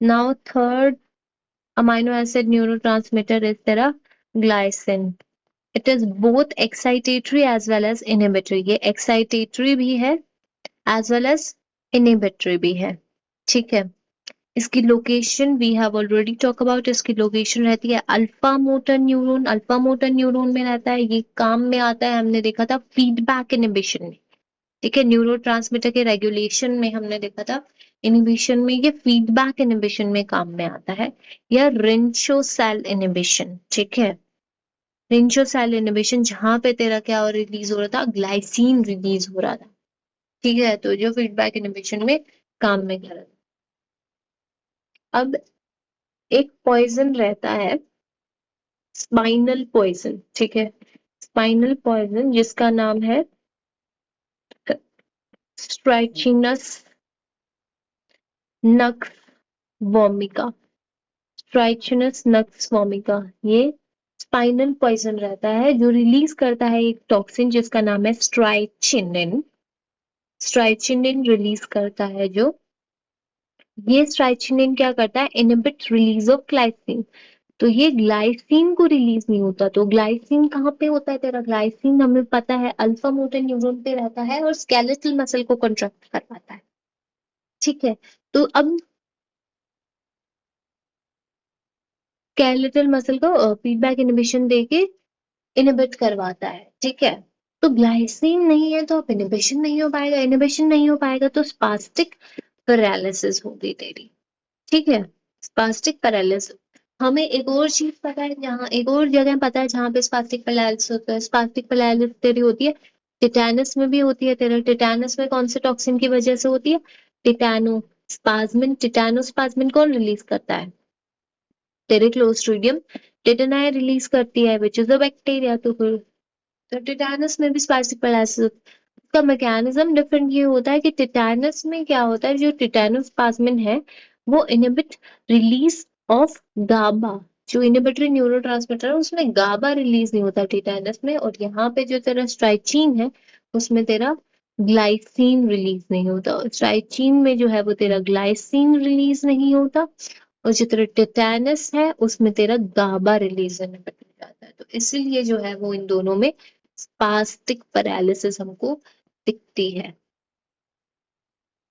Now third amino acid neurotransmitter is तेरा glycine. It is both excitatory as well as inhibitory. ये excitatory भी है as well as inhibitory भी है. ठीक है. इसकी location we have already talk about. इसकी लोकेशन रहती है alpha motor neuron. Alpha motor neuron में रहता है. ये काम में आता है, हमने देखा था फीडबैक इनहिबिशन में. ठीक है. न्यूरोट्रांसमीटर के रेगुलेशन में हमने देखा था. इनहिबिशन में ये फीडबैक इनहिबिशन में काम में आता है, या रिंचो सेल इनहिबिशन. ठीक है. रिंचो सेल इनहिबिशन जहां पे तेरा क्या रिलीज हो रहा था, ग्लाइसिन रिलीज हो रहा था. ठीक है. तो जो फीडबैक इनहिबिशन में काम में कर रहा था. अब एक पॉइजन रहता है स्पाइनल पॉइजन. ठीक है. स्पाइनल पॉइजन जिसका नाम है स्ट्राइचिनस नक्स वोमिका. स्ट्राइचिनस नक्स वोमिका ये स्पाइनल पॉइजन रहता है जो रिलीज करता है एक टॉक्सिन जिसका नाम है स्ट्राइचिनिन. स्ट्राइचिनिन रिलीज करता है जो. ये स्ट्राइचिनिन क्या करता है, इनहिबिट रिलीज ऑफ ग्लाइसिन. तो ये ग्लाइसिन को रिलीज नहीं होता. तो ग्लाइसिन कहाँ पे होता है तेरा, ग्लाइसिन हमें पता है अल्फा मोटर न्यूरॉन पे रहता है और स्केलेटल मसल को कंट्रैक्ट करवाता है. ठीक है. तो अब स्केलेटल मसल को फीडबैक इनहिबिशन देके इनहिबिट करवाता है. ठीक है. तो ग्लाइसिन नहीं है तो अब इनहिबिशन नहीं हो पाएगा. इनहिबिशन नहीं हो पाएगा तो स्पास्टिक पैरालिसिस होगी तेरी. ठीक है. Spastic paralysis. हमें एक और चीज पता है, जहाँ एक और जगह पता है जहाँ पे स्पास्टिक पैरालिसिस होता है. स्पास्टिक पैरालिसिस तेरी होती है टिटेनस में भी होती है. तेरा टिटेनस में कौन से टॉक्सिन की वजह से होती है, टिटेनोस्पाज्मिन. टिटेनोस्पाज्मिन कौन रिलीज करता है, तेरे क्लोस्ट्रीडियम टिटेनाई रिलीज करती है विच इज अ बैक्टीरिया. तो फिर तो टिटेनस में भी स्पास्टिक पैरालिसिस का मैकेनिज्म डिफरेंट ये होता है कि टिटेनस में क्या होता है, जो टिटेनोस्पाज्मिन है वो इनहिबिट रिलीज ऑफ गाबा. जो इनहिबिटरी न्यूरोट्रांसमीटर है उसमें गाबा रिलीज नहीं होता टिटेनस में. और यहाँ पे जो तेरा स्ट्राइचीन है उसमें तेरा ग्लाइसिन रिलीज नहीं होता. स्ट्राइचीन में जो है वो तेरा ग्लाइसिन रिलीज नहीं होता, और जो तेरा टिटेनस है उसमें तेरा गाबा रिलीज इनहिबिट हो जाता है. तो इसीलिए जो है वो इन दोनों में स्पास्टिक पैरालिसिस हमको दिखती है.